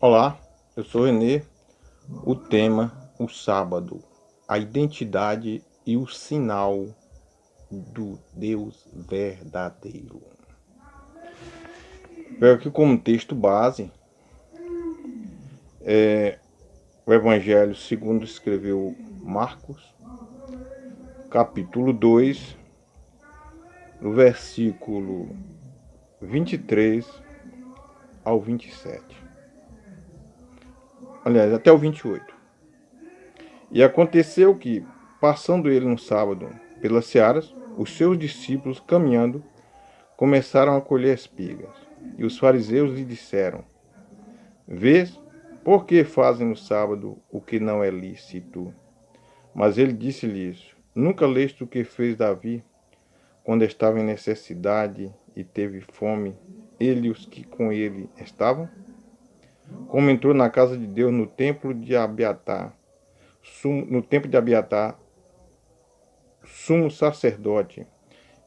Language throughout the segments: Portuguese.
Olá, eu sou Renê. O tema, o sábado, a identidade e o sinal do Deus verdadeiro. Pego aqui como texto base o Evangelho segundo escreveu Marcos, capítulo 2, no versículo 23 ao 27. Aliás, até o 28. E aconteceu que, passando ele um sábado pelas searas, os seus discípulos, caminhando, começaram a colher espigas. E os fariseus lhe disseram: Vês, por que fazem no sábado o que não é lícito? Mas ele disse-lhes: Nunca leste o que fez Davi, quando estava em necessidade e teve fome, ele e os que com ele estavam? Como entrou na casa de Deus no templo de Abiatar, sumo sacerdote,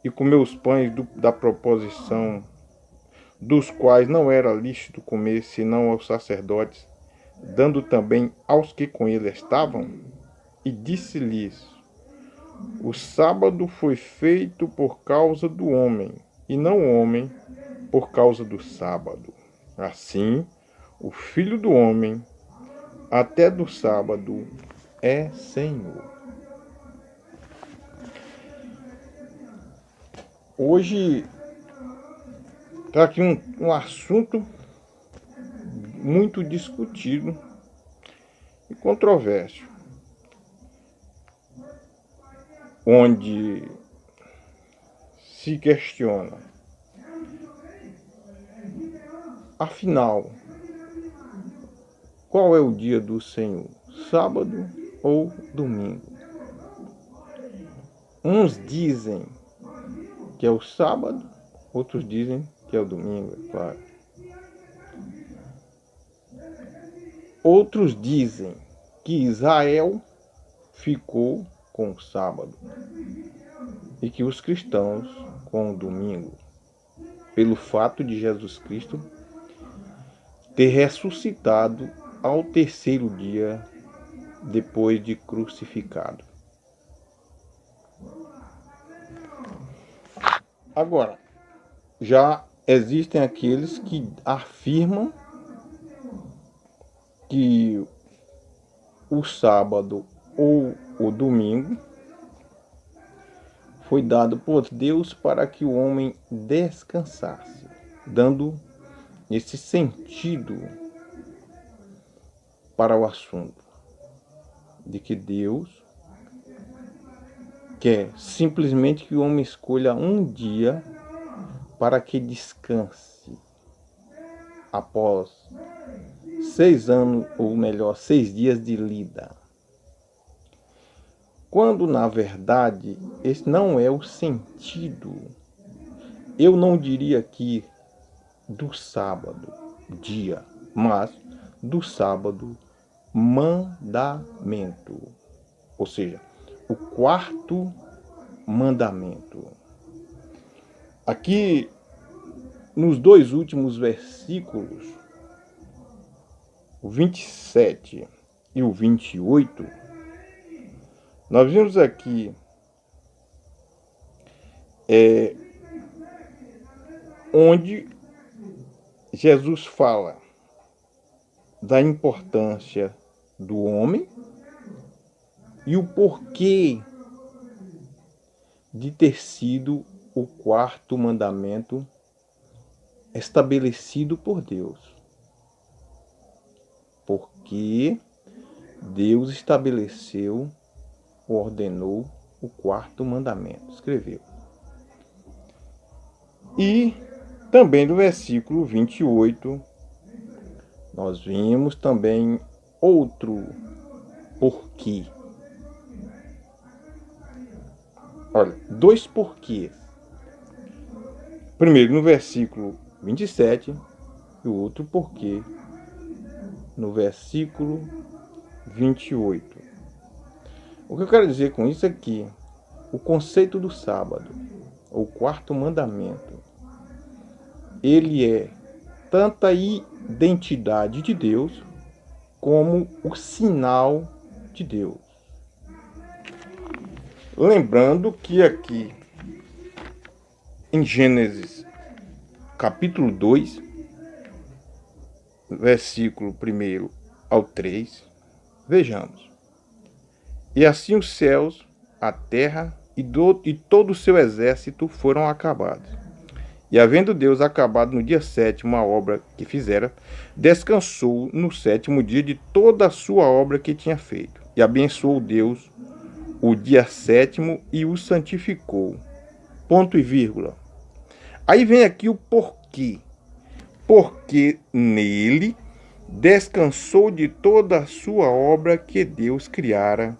e comeu os pães da proposição, dos quais não era lícito comer senão aos sacerdotes, dando também aos que com ele estavam? E disse-lhes: O sábado foi feito por causa do homem, e não o homem por causa do sábado. Assim, o Filho do Homem, até do sábado, é Senhor. Hoje está aqui um assunto muito discutido e controverso, onde se questiona, afinal, qual é o dia do Senhor, sábado ou domingo? Uns dizem que é o sábado, outros dizem que é o domingo, é claro. Outros dizem que Israel ficou com o sábado e que os cristãos com o domingo, pelo fato de Jesus Cristo ter ressuscitado ao terceiro dia depois de crucificado. Agora, já existem aqueles que afirmam que o sábado ou o domingo foi dado por Deus para que o homem descansasse, dando esse sentido para o assunto, de que Deus quer simplesmente que o homem escolha um dia para que descanse após 6 anos, ou melhor, 6 dias de lida. Quando, na verdade, esse não é o sentido. Eu não diria aqui do sábado, dia, mas do sábado, mandamento. Ou seja, o quarto mandamento. Aqui, nos dois últimos versículos, o 27 e o 28, nós vimos aqui onde Jesus fala da importância do homem e o porquê de ter sido o quarto mandamento estabelecido por Deus. Porque Deus estabeleceu, ordenou o quarto mandamento, escreveu. E também do versículo 28, nós vimos também outro porquê. Olha, 2 porquês. Primeiro no versículo 27 e o outro porquê no versículo 28. O que eu quero dizer com isso é que o conceito do sábado, o quarto mandamento, ele é tanto a identidade de Deus como o sinal de Deus. Lembrando que aqui em Gênesis capítulo 2, versículo 1 ao 3, vejamos: E assim os céus, a terra e todo o seu exército foram acabados. E havendo Deus acabado no dia 7º a obra que fizera, descansou no 7º dia de toda a sua obra que tinha feito. E abençoou Deus o dia 7º e o santificou. Ponto e vírgula. Aí vem aqui o porquê. Porque nele descansou de toda a sua obra que Deus criara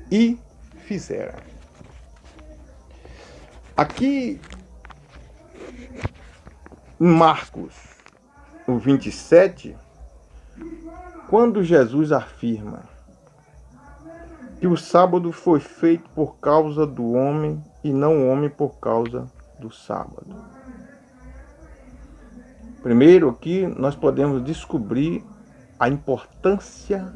e fizera. Aqui em Marcos, no 27, quando Jesus afirma que o sábado foi feito por causa do homem e não o homem por causa do sábado. Primeiro aqui nós podemos descobrir a importância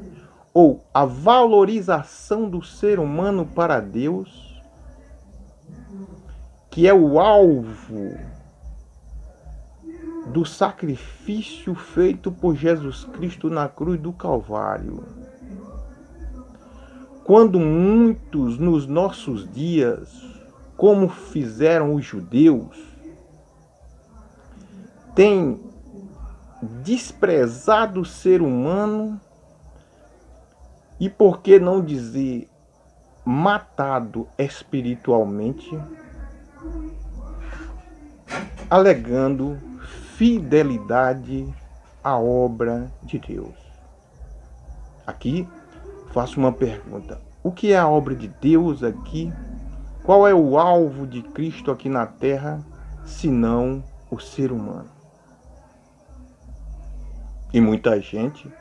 ou a valorização do ser humano para Deus, que é o alvo do sacrifício feito por Jesus Cristo na cruz do Calvário. Quando muitos nos nossos dias, como fizeram os judeus, têm desprezado o ser humano e, por que não dizer, matado espiritualmente, alegando fidelidade à obra de Deus. Aqui faço uma pergunta: o que é a obra de Deus aqui? Qual é o alvo de Cristo aqui na terra, senão o ser humano? E muita gente,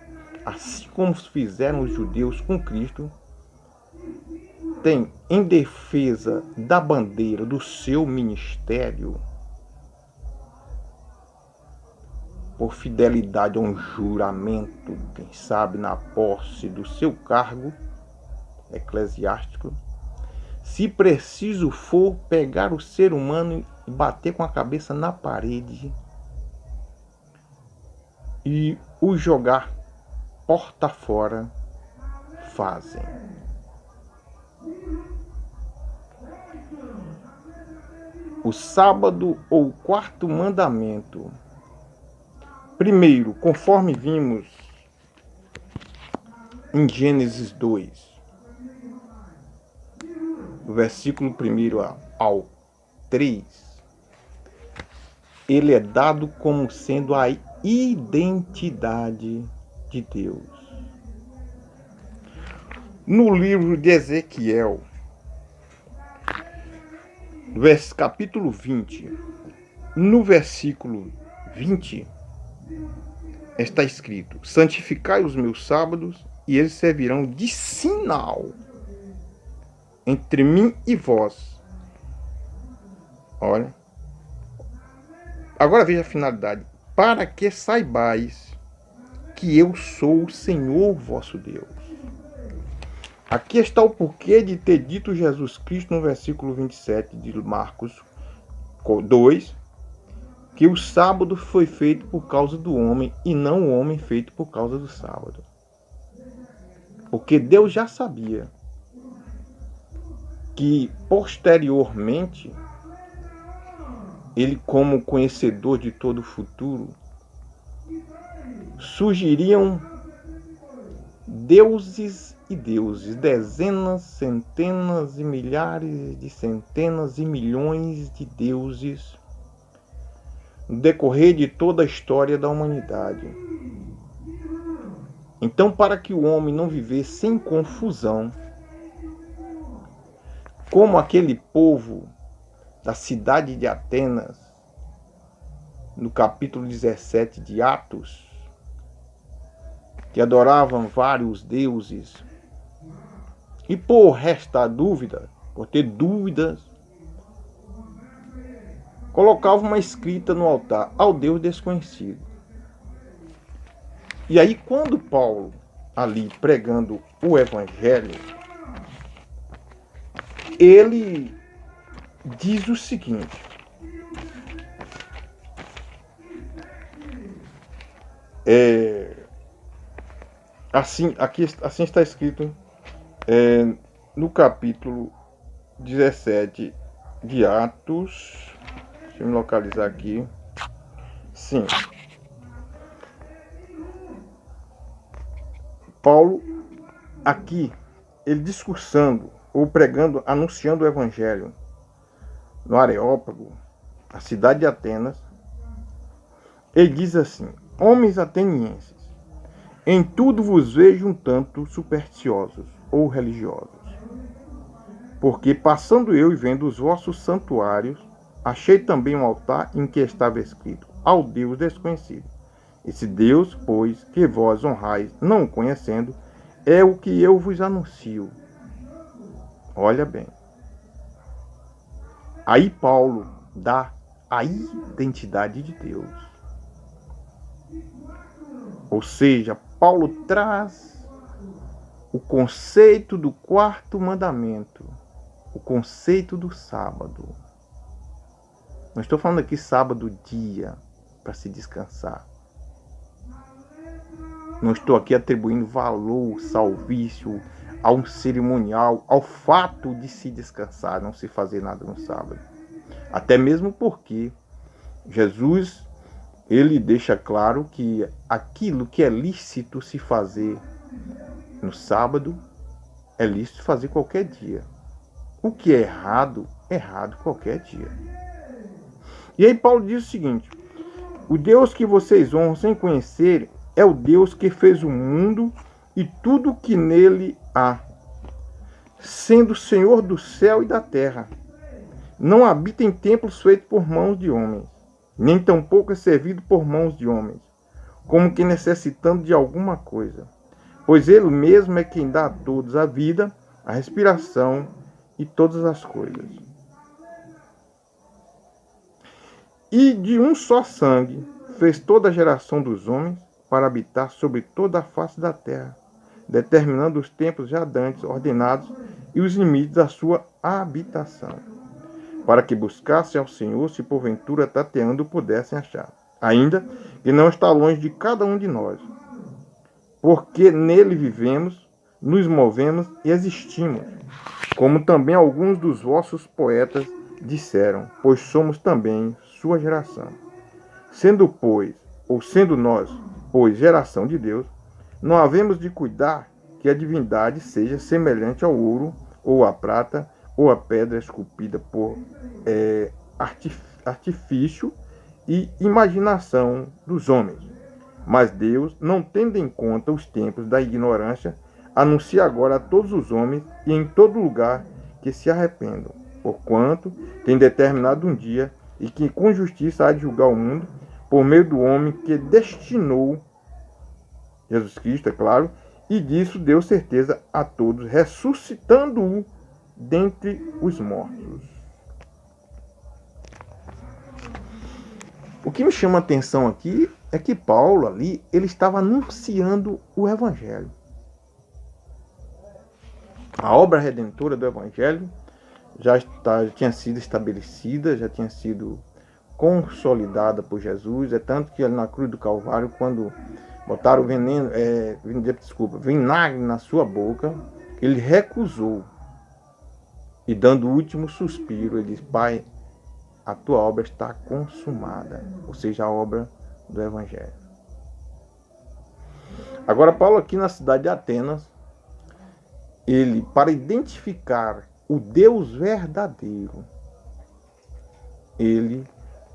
assim como fizeram os judeus com Cristo, tem, em defesa da bandeira do seu ministério, por fidelidade a um juramento, quem sabe na posse do seu cargo eclesiástico, se preciso for pegar o ser humano e bater com a cabeça na parede e o jogar porta fora, fazem. O sábado ou o quarto mandamento, primeiro, conforme vimos em Gênesis 2, do versículo 1 ao 3, ele é dado como sendo a identidade de Deus. No livro de Ezequiel, capítulo 20, no versículo 20, está escrito: santificai os meus sábados, e eles servirão de sinal entre mim e vós. Olha. Agora veja a finalidade: para que saibais que eu sou o Senhor vosso Deus. Aqui está o porquê de ter dito Jesus Cristo no versículo 27 de Marcos 2, que o sábado foi feito por causa do homem e não o homem feito por causa do sábado. Porque Deus já sabia que posteriormente, ele, como conhecedor de todo o futuro, surgiriam deuses e deuses, dezenas, centenas e milhares de centenas e milhões de deuses no decorrer de toda a história da humanidade. Então, para que o homem não vivesse em confusão, como aquele povo da cidade de Atenas, no capítulo 17 de Atos, que adoravam vários deuses, e por restar dúvida, por ter dúvidas, colocavam uma escrita no altar: ao Deus desconhecido. E aí, quando Paulo, ali pregando o evangelho, ele diz o seguinte: assim está escrito no capítulo 17 de Atos. Deixa eu me localizar aqui. Sim. Paulo, aqui, ele discursando, ou pregando, anunciando o evangelho no Areópago, a cidade de Atenas, ele diz assim: homens atenienses, em tudo vos vejo um tanto supersticiosos ou religiosos, porque passando eu e vendo os vossos santuários, achei também um altar em que estava escrito: ao Deus desconhecido. Esse Deus, pois, que vós honrais, não o conhecendo, é o que eu vos anuncio. Olha bem. Aí Paulo dá a identidade de Deus. Ou seja, Paulo traz o conceito do quarto mandamento, o conceito do sábado. Não estou falando aqui sábado dia para se descansar. Não estou aqui atribuindo valor salvício a um cerimonial, ao fato de se descansar, não se fazer nada no sábado. Até mesmo porque Jesus, ele deixa claro que aquilo que é lícito se fazer no sábado, é lícito fazer qualquer dia. O que é errado qualquer dia. E aí Paulo diz o seguinte: o Deus que vocês honram sem conhecer é o Deus que fez o mundo e tudo que nele há, sendo Senhor do céu e da terra. Não habita em templos feitos por mãos de homens, nem tampouco é servido por mãos de homens, como que necessitando de alguma coisa. Pois ele mesmo é quem dá a todos a vida, a respiração e todas as coisas. E de um só sangue fez toda a geração dos homens para habitar sobre toda a face da terra, determinando os tempos já dantes ordenados e os limites da sua habitação, para que buscassem ao Senhor, se porventura tateando pudessem achar, ainda que não está longe de cada um de nós, porque nele vivemos, nos movemos e existimos, como também alguns dos vossos poetas disseram, pois somos também sua geração. Sendo nós, pois, geração de Deus, não havemos de cuidar que a divindade seja semelhante ao ouro, ou à prata, ou à pedra esculpida por artifício e imaginação dos homens. Mas Deus, não tendo em conta os tempos da ignorância, anuncia agora a todos os homens e em todo lugar que se arrependam, porquanto tem determinado um dia e que com justiça há de julgar o mundo, por meio do homem que destinou, Jesus Cristo, é claro, e disso deu certeza a todos, ressuscitando-o dentre os mortos. O que me chama a atenção aqui é que Paulo ali, ele estava anunciando o Evangelho. A obra redentora do Evangelho já tinha sido estabelecida, já tinha sido consolidada por Jesus. É tanto que na cruz do Calvário, quando botaram vinagre na sua boca, ele recusou. E dando o último suspiro, ele disse: Pai, a tua obra está consumada. Ou seja, a obra do Evangelho. Agora, Paulo aqui na cidade de Atenas, ele, para identificar o Deus verdadeiro, ele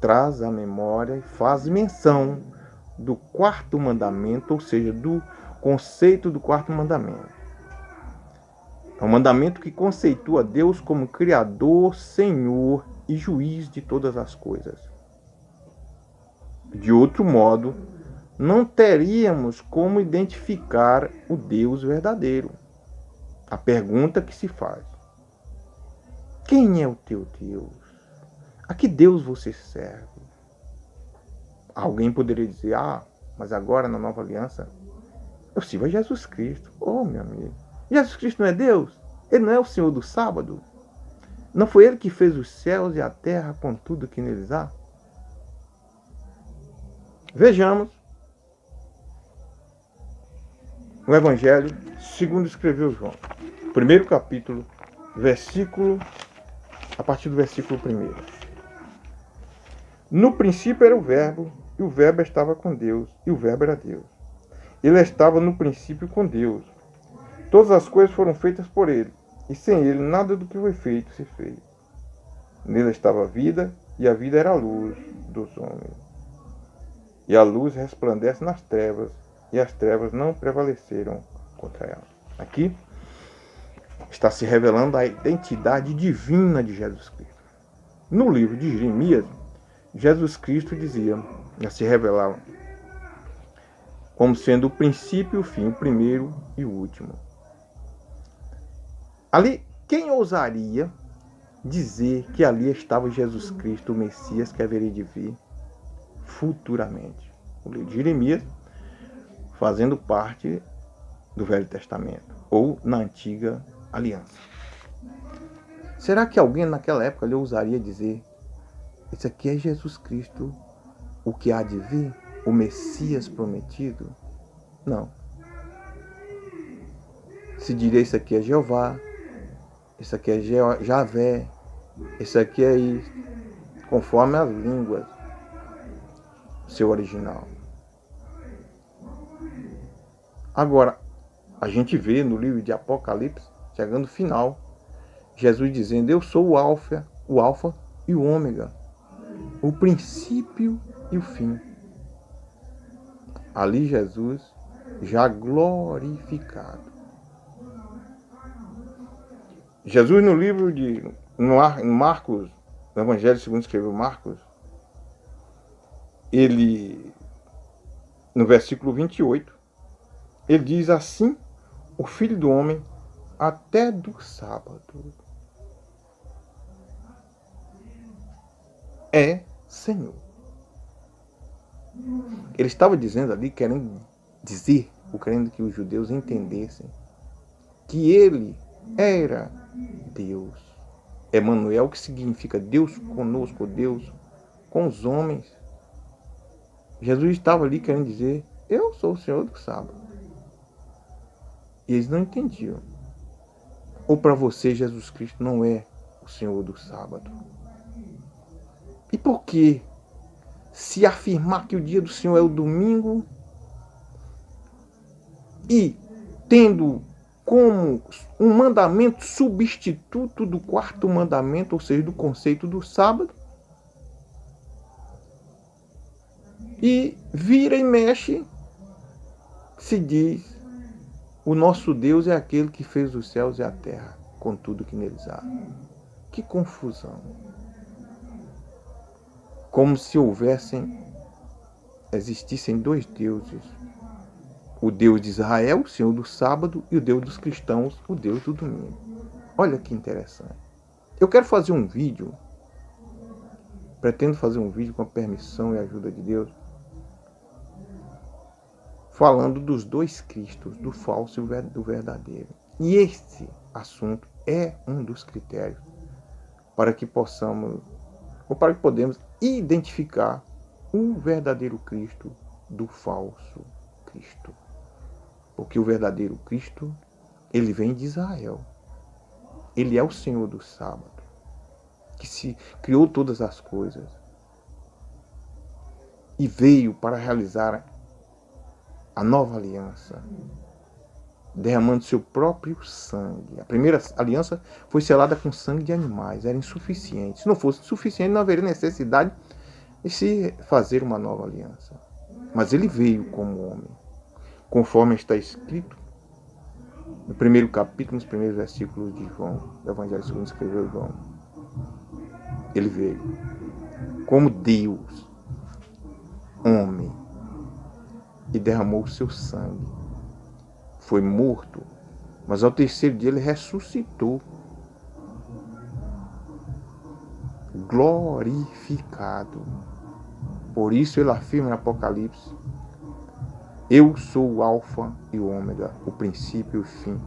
traz à memória e faz menção do quarto mandamento, ou seja, do conceito do quarto mandamento. É um mandamento que conceitua Deus como Criador, Senhor e Juiz de todas as coisas. De outro modo, não teríamos como identificar o Deus verdadeiro. A pergunta que se faz: quem é o teu Deus? A que Deus você serve? Alguém poderia dizer: mas agora na nova aliança Eu sirvo a Jesus Cristo. Oh, meu amigo. Jesus Cristo não é Deus? Ele não é o Senhor do sábado? Não foi Ele que fez os céus e a terra com tudo que neles há? Vejamos o Evangelho segundo escreveu João. Primeiro capítulo, a partir do versículo 1. No princípio era o Verbo, e o Verbo estava com Deus, e o Verbo era Deus. Ele estava no princípio com Deus. Todas as coisas foram feitas por ele, e sem ele nada do que foi feito se fez. Nele estava a vida, e a vida era a luz dos homens. E a luz resplandece nas trevas, e as trevas não prevaleceram contra ela. Aqui está se revelando a identidade divina de Jesus Cristo. No livro de Jeremias, Jesus Cristo já se revelava como sendo o princípio e o fim, o primeiro e o último. Ali, quem ousaria dizer que ali estava Jesus Cristo, o Messias que haveria de vir futuramente? O livro de Jeremias, fazendo parte do Velho Testamento, ou na Antiga Aliança. Será que alguém naquela época lhe ousaria dizer: esse aqui é Jesus Cristo, o que há de vir, o Messias prometido? Não. Se diria: isso aqui é Jeová, isso aqui é Javé, isso aqui é isso, conforme as línguas, seu original. Agora, a gente vê no livro de Apocalipse, chegando no final, Jesus dizendo: eu sou o Alfa e o Ômega, o princípio e o fim. Ali Jesus já glorificado. Jesus no livro de Marcos, no Evangelho segundo escreveu Marcos, ele, no versículo 28, ele diz assim: o Filho do Homem até do sábado é Senhor. Ele estava dizendo ali, querendo que os judeus entendessem que ele era Deus. Emanuel, que significa Deus conosco, Deus com os homens. Jesus estava ali querendo dizer: eu sou o Senhor do sábado. E eles não entendiam. Ou para você, Jesus Cristo não é o Senhor do sábado? E por que, se afirmar que o dia do Senhor é o domingo, e tendo como um mandamento substituto do quarto mandamento, ou seja, do conceito do sábado, e vira e mexe, se diz: o nosso Deus é aquele que fez os céus e a terra, com tudo que neles há. Que confusão! Como se existissem dois deuses. O Deus de Israel, o Senhor do sábado, e o Deus dos cristãos, o Deus do domingo. Olha que interessante. Eu quero fazer um vídeo, pretendo fazer um vídeo com a permissão e a ajuda de Deus, falando dos dois Cristos, do falso e do verdadeiro. E esse assunto é um dos critérios para que podemos identificar o verdadeiro Cristo do falso Cristo. Porque o verdadeiro Cristo, ele vem de Israel. Ele é o Senhor do sábado, que se criou todas as coisas e veio para realizar a nova aliança, derramando seu próprio sangue. A primeira aliança foi selada com sangue de animais, era insuficiente. Se não fosse suficiente, não haveria necessidade de se fazer uma nova aliança. Mas ele veio como homem, conforme está escrito no primeiro capítulo, nos primeiros versículos de João, do Evangelho segundo escreveu João. Ele veio como Deus, homem, e derramou o seu sangue. Foi morto, mas ao terceiro dia ele ressuscitou, glorificado. Por isso ele afirma em Apocalipse: Eu sou o alfa e o ômega, o princípio e o fim.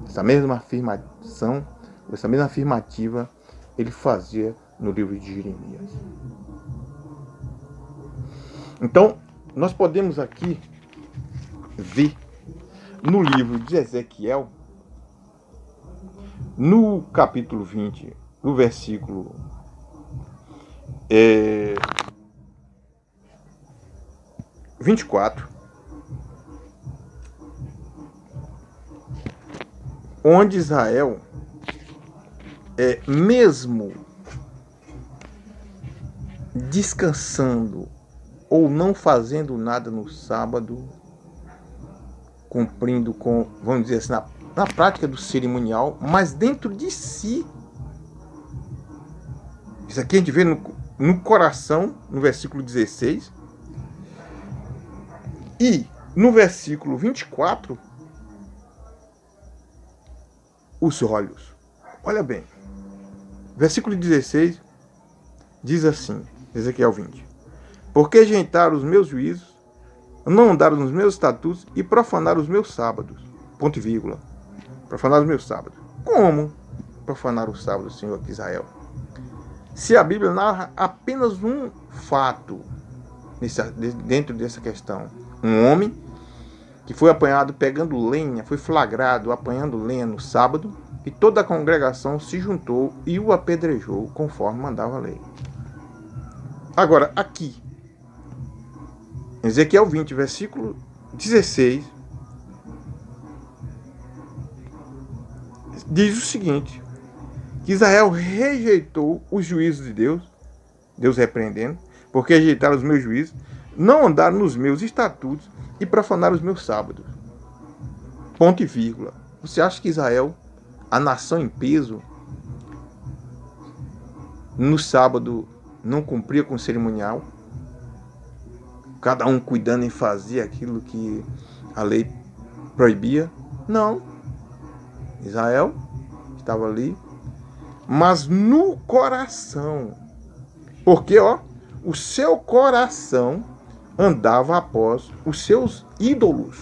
Essa mesma afirmação, essa mesma afirmativa, ele fazia no livro de Jeremias. Então, nós podemos aqui ver no livro de Ezequiel, no capítulo 20, no versículo 24, onde Israel, mesmo descansando ou não fazendo nada no sábado, cumprindo com, vamos dizer assim, na prática do cerimonial, mas dentro de si, isso aqui a gente vê no coração, no versículo 16, e no versículo 24, os olhos. Olha bem, versículo 16 diz assim, Ezequiel 20: porque rejeitaram os meus juízos, não andaram nos meus estatutos e profanaram os meus sábados. Ponto e vírgula. Profanaram os meus sábados. Como profanar o sábado, Senhor de Israel? Se a Bíblia narra apenas um fato dentro dessa questão. Um homem que foi apanhado pegando lenha, foi flagrado apanhando lenha no sábado, e toda a congregação se juntou e o apedrejou conforme mandava a lei. Agora, aqui, Ezequiel 20, versículo 16, diz o seguinte, que Israel rejeitou os juízos de Deus, Deus repreendendo, porque rejeitaram os meus juízos, não andaram nos meus estatutos e profanaram os meus sábados. Ponto e vírgula. Você acha que Israel, a nação em peso, no sábado não cumpria com o cerimonial? Cada um cuidando em fazer aquilo que a lei proibia? Não. Israel estava ali, mas no coração. Porque, o seu coração andava após os seus ídolos.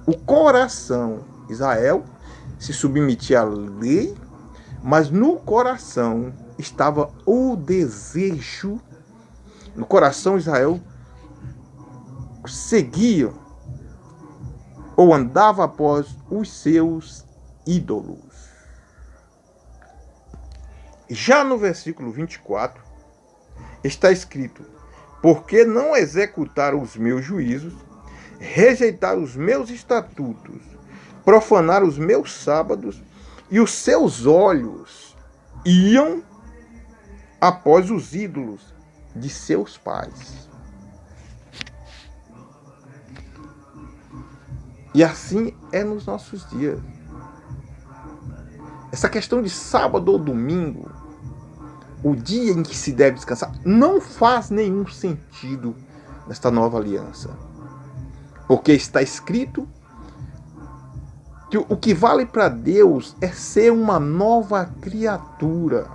O coração, Israel se submetia à lei, mas no coração estava o desejo. No coração, Israel seguia ou andava após os seus ídolos. Já no versículo 24, está escrito: porque não executaram os meus juízos, rejeitaram os meus estatutos, profanaram os meus sábados, e os seus olhos iam após os ídolos de seus pais. E assim é nos nossos dias. Essa questão de sábado ou domingo, o dia em que se deve descansar, não faz nenhum sentido nesta nova aliança. Porque está escrito que o que vale para Deus é ser uma nova criatura.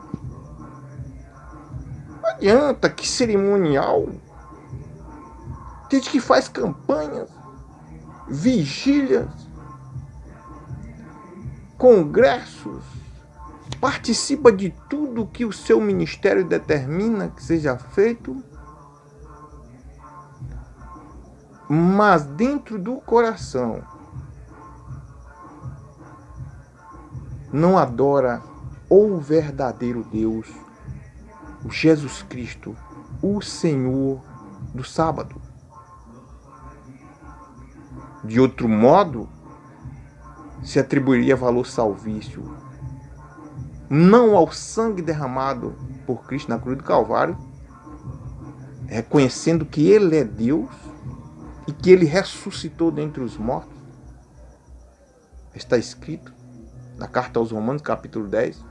Não adianta que cerimonial. Tem gente que faz campanhas, vigílias, congressos, participa de tudo que o seu ministério determina que seja feito, mas dentro do coração não adora o verdadeiro Deus, o Jesus Cristo, o Senhor do sábado. De outro modo, se atribuiria valor salvício não ao sangue derramado por Cristo na cruz do Calvário, reconhecendo que Ele é Deus e que Ele ressuscitou dentre os mortos. Está escrito na carta aos Romanos, capítulo 10,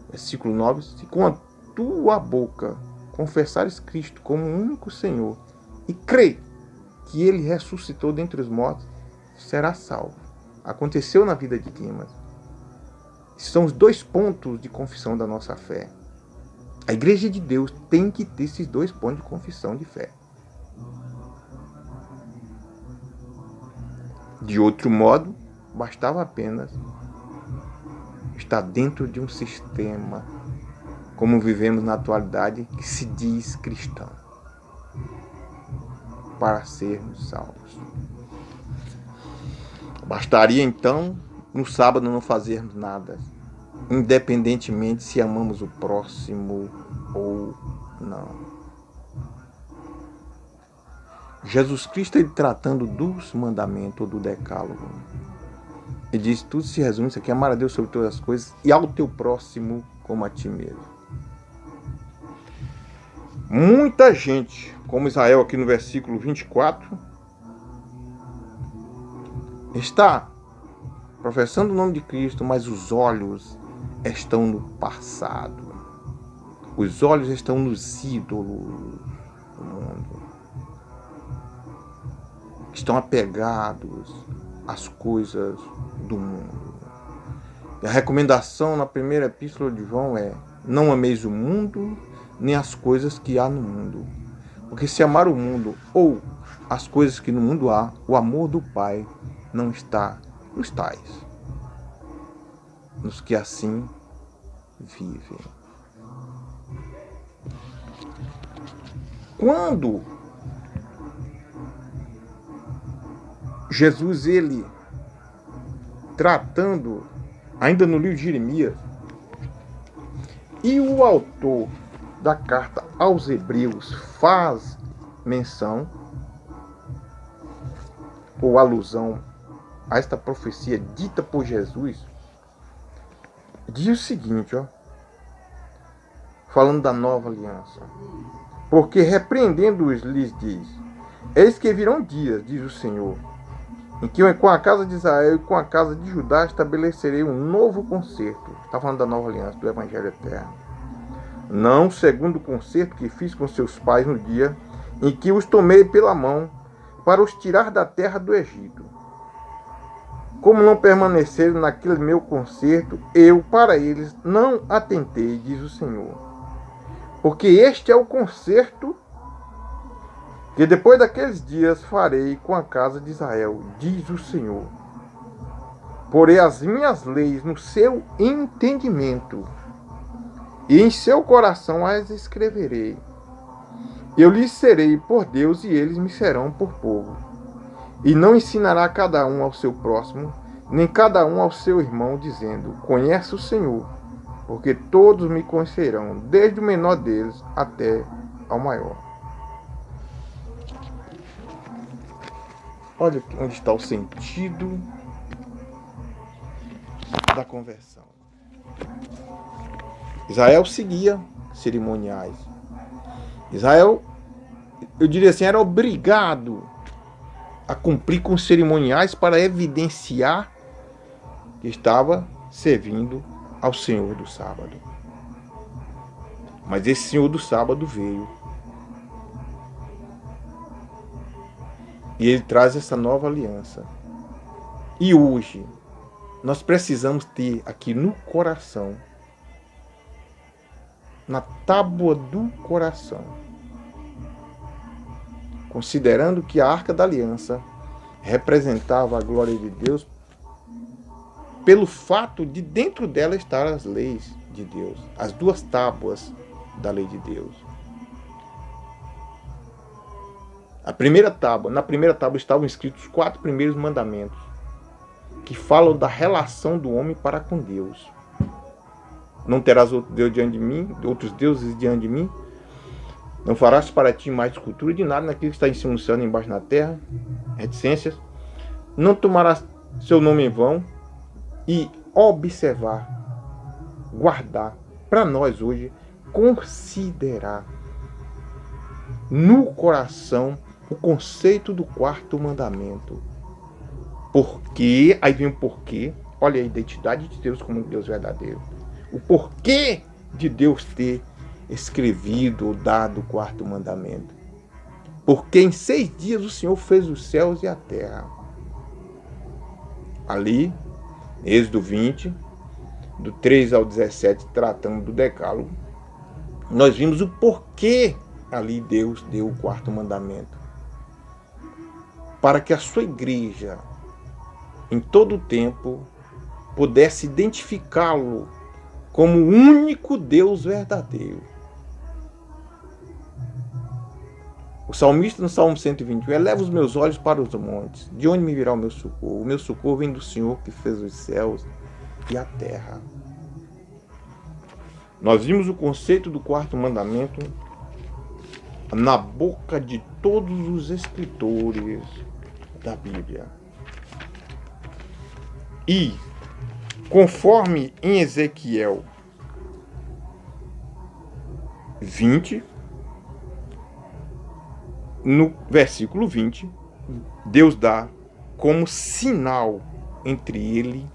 versículo 9, se com a tua boca confessares Cristo como o único Senhor e crê que Ele ressuscitou dentre os mortos, será salvo. Aconteceu na vida de Dimas. São os 2 pontos de confissão da nossa fé. A igreja de Deus tem que ter esses 2 pontos de confissão de fé. De outro modo, bastava apenas estar dentro de um sistema, como vivemos na atualidade, que se diz cristão, para sermos salvos. Bastaria então, no sábado, não fazermos nada, independentemente se amamos o próximo ou não. Jesus Cristo, ele tratando dos mandamentos ou do decálogo, ele diz: tudo se resume isso aqui: amar a Deus sobre todas as coisas e ao teu próximo como a ti mesmo. Muita gente, como Israel aqui no versículo 24, está professando o nome de Cristo, mas os olhos estão no passado. Os olhos estão nos ídolos do mundo. Estão apegados às coisas do mundo. E a recomendação na primeira epístola de João é: não ameis o mundo, nem as coisas que há no mundo. Porque se amar o mundo ou as coisas que no mundo há, o amor do Pai não está nos tais, nos que assim vivem. Quando Jesus, ele tratando, ainda no livro de Jeremias, e o autor da carta aos Hebreus faz menção ou alusão a esta profecia dita por Jesus, diz o seguinte, falando da nova aliança: porque repreendendo-os lhes diz: eis que virão dias, diz o Senhor, em que com a casa de Israel e com a casa de Judá estabelecerei um novo concerto. Está falando da nova aliança, do Evangelho eterno. Não segundo o concerto que fiz com seus pais no dia em que os tomei pela mão para os tirar da terra do Egito. Como não permaneceram naquele meu concerto, eu para eles não atentei, diz o Senhor. Porque este é o concerto que depois daqueles dias farei com a casa de Israel, diz o Senhor. Porei as minhas leis no seu entendimento, e em seu coração as escreverei. Eu lhes serei por Deus, e eles me serão por povo. E não ensinará cada um ao seu próximo, nem cada um ao seu irmão, dizendo: conhece o Senhor, porque todos me conhecerão, desde o menor deles até ao maior. Olha onde está o sentido da conversão. Israel seguia cerimoniais. Israel, eu diria assim, era obrigado a cumprir com cerimoniais para evidenciar que estava servindo ao Senhor do sábado. Mas esse Senhor do sábado veio. E ele traz essa nova aliança. E hoje, nós precisamos ter aqui no coração, na tábua do coração, considerando que a Arca da Aliança representava a glória de Deus, pelo fato de dentro dela estar as leis de Deus, as duas tábuas da lei de Deus. Na primeira tábua estavam escritos os 4 primeiros mandamentos, que falam da relação do homem para com Deus. Não terás outro Deus diante de mim, outros deuses diante de mim. Não farás para ti mais escultura de nada naquilo que está em cima do céu nem embaixo na terra. Reticências. Não tomarás seu nome em vão. E observar, guardar, para nós hoje, considerar no coração o conceito do 4º mandamento. Porque, aí vem o porquê, olha a identidade de Deus como um Deus verdadeiro. O porquê de Deus ter escrevido ou dado o 4º mandamento. Porque em 6 dias o Senhor fez os céus e a terra. Ali, Êxodo 20, do 3 ao 17, tratando do decálogo, nós vimos o porquê ali Deus deu o 4º mandamento. Para que a sua igreja em todo o tempo, pudesse identificá-lo como o único Deus verdadeiro. O salmista no Salmo 121, eleva os meus olhos para os montes, de onde me virá o meu socorro? O meu socorro vem do Senhor que fez os céus e a terra. Nós vimos o conceito do quarto mandamento na boca de todos os escritores da Bíblia. E, conforme em Ezequiel 20, no versículo 20, Deus dá como sinal entre ele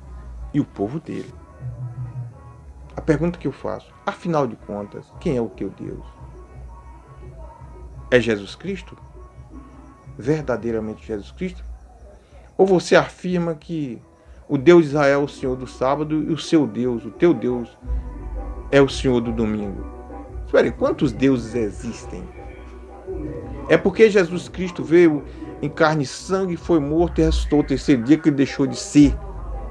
e o povo dele. A pergunta que eu faço, afinal de contas, quem é o teu Deus? É Jesus Cristo? Verdadeiramente Jesus Cristo? Ou você afirma que o Deus de Israel é o Senhor do sábado e o seu Deus, o teu Deus, é o Senhor do domingo? Espere, quantos deuses existem? É porque Jesus Cristo veio em carne e sangue, foi morto e ressuscitou o terceiro dia que ele deixou de ser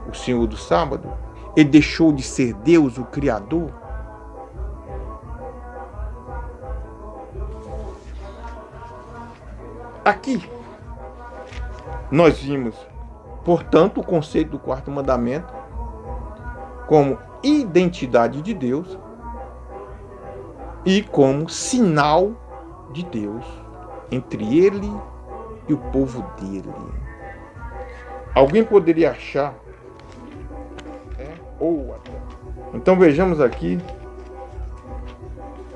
o Senhor do sábado? Ele deixou de ser Deus, o Criador? Aqui, nós vimos, portanto, o conceito do quarto mandamento como identidade de Deus e como sinal de Deus entre ele e o povo dele. Alguém poderia achar, então vejamos aqui,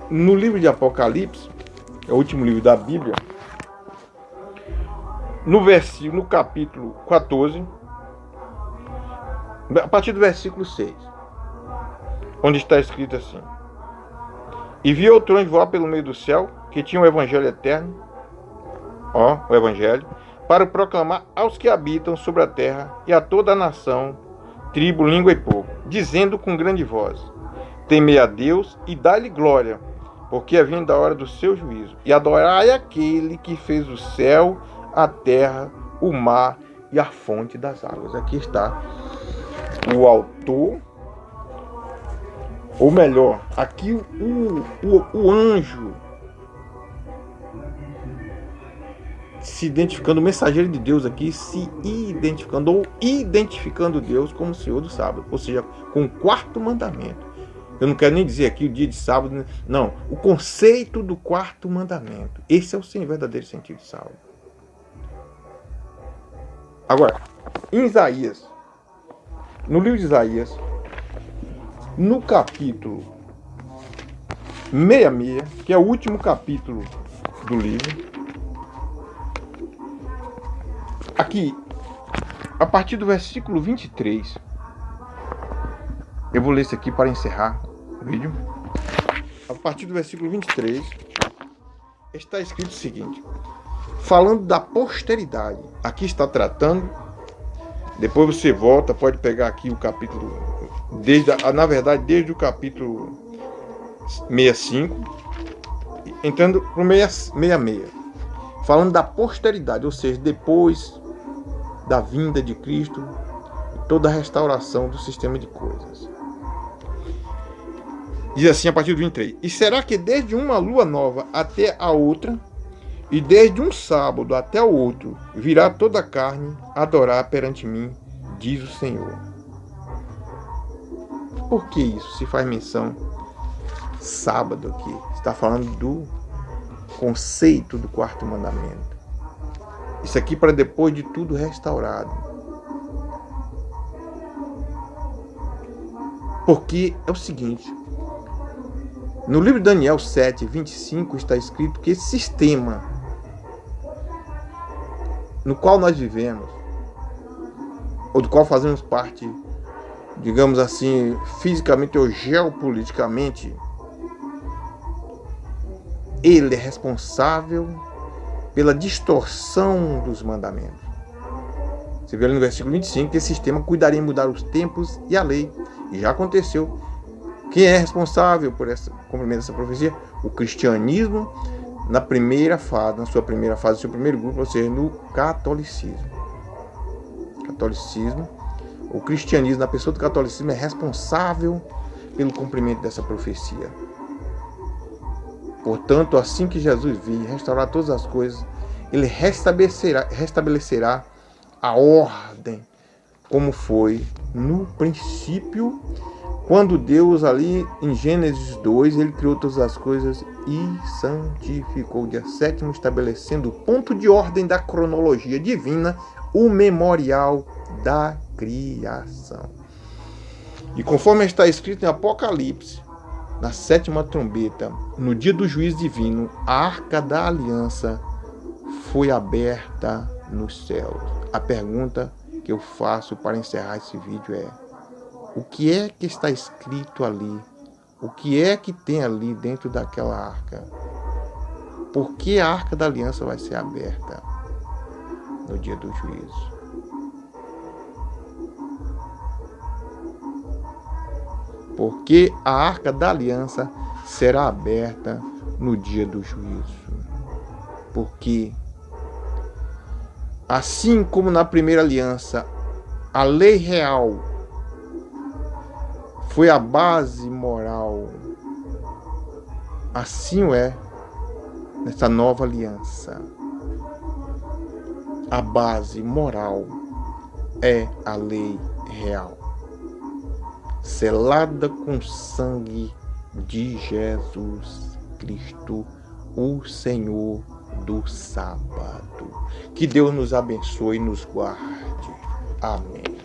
no livro de Apocalipse, é o último livro da Bíblia, no capítulo 14, a partir do versículo 6, onde está escrito assim: E vi outro anjo voar pelo meio do céu, que tinha o evangelho eterno, o evangelho, para proclamar aos que habitam sobre a terra e a toda a nação, tribo, língua e povo, dizendo com grande voz: Temei a Deus e dai-lhe glória, porque é vinda a hora do seu juízo, e adorai aquele que fez o céu, a terra, o mar e a fonte das águas. Aqui está o autor, ou melhor, aqui o anjo se identificando, o mensageiro de Deus aqui se identificando, ou identificando Deus como o Senhor do sábado, ou seja, com o quarto mandamento. Eu não quero nem dizer aqui o dia de sábado, não, o conceito do quarto mandamento. Esse é o verdadeiro sentido de sábado. Agora, em Isaías, no livro de Isaías, no capítulo 66, que é o último capítulo do livro, aqui, a partir do versículo 23, eu vou ler isso aqui para encerrar o vídeo. A partir do versículo 23, está escrito o seguinte, falando da posteridade. Aqui está tratando, depois você volta, pode pegar aqui o capítulo, na verdade, desde o capítulo 65, entrando para o 66, falando da posteridade, ou seja, depois da vinda de Cristo, toda a restauração do sistema de coisas. Diz assim a partir do 23, E será que desde uma lua nova até a outra, e desde um sábado até o outro, virá toda a carne adorar perante mim, diz o Senhor. Por que isso se faz menção sábado aqui? Está falando do conceito do quarto mandamento. Isso aqui para depois de tudo restaurado. Porque é o seguinte, no livro de Daniel 7, 25 está escrito que esse sistema no qual nós vivemos, ou do qual fazemos parte, digamos assim, fisicamente ou geopoliticamente, ele é responsável pela distorção dos mandamentos. Você vê ali no versículo 25 que esse sistema cuidaria em mudar os tempos e a lei. E já aconteceu. Quem é responsável por essa cumprimento dessa profecia? O cristianismo na sua primeira fase, no seu primeiro grupo, ou seja, no catolicismo. catolicismo, o cristianismo, na pessoa do catolicismo, é responsável pelo cumprimento dessa profecia. Portanto, assim que Jesus vir restaurar todas as coisas, ele restabelecerá a ordem como foi no princípio, quando Deus ali em Gênesis 2, ele criou todas as coisas e santificou o dia sétimo, estabelecendo o ponto de ordem da cronologia divina, o memorial da criação. E conforme está escrito em Apocalipse, na sétima trombeta, no dia do juízo divino, a arca da aliança foi aberta nos céus. A pergunta que eu faço para encerrar esse vídeo é: o que é que está escrito ali? O que é que tem ali dentro daquela arca? Por que a arca da aliança vai ser aberta no dia do juízo? Por que a arca da aliança será aberta no dia do juízo? Porque, assim como na primeira aliança, a lei real foi a base moral, assim é nessa nova aliança. A base moral é a lei real, selada com sangue de Jesus Cristo, o Senhor do sábado. Que Deus nos abençoe e nos guarde. Amém.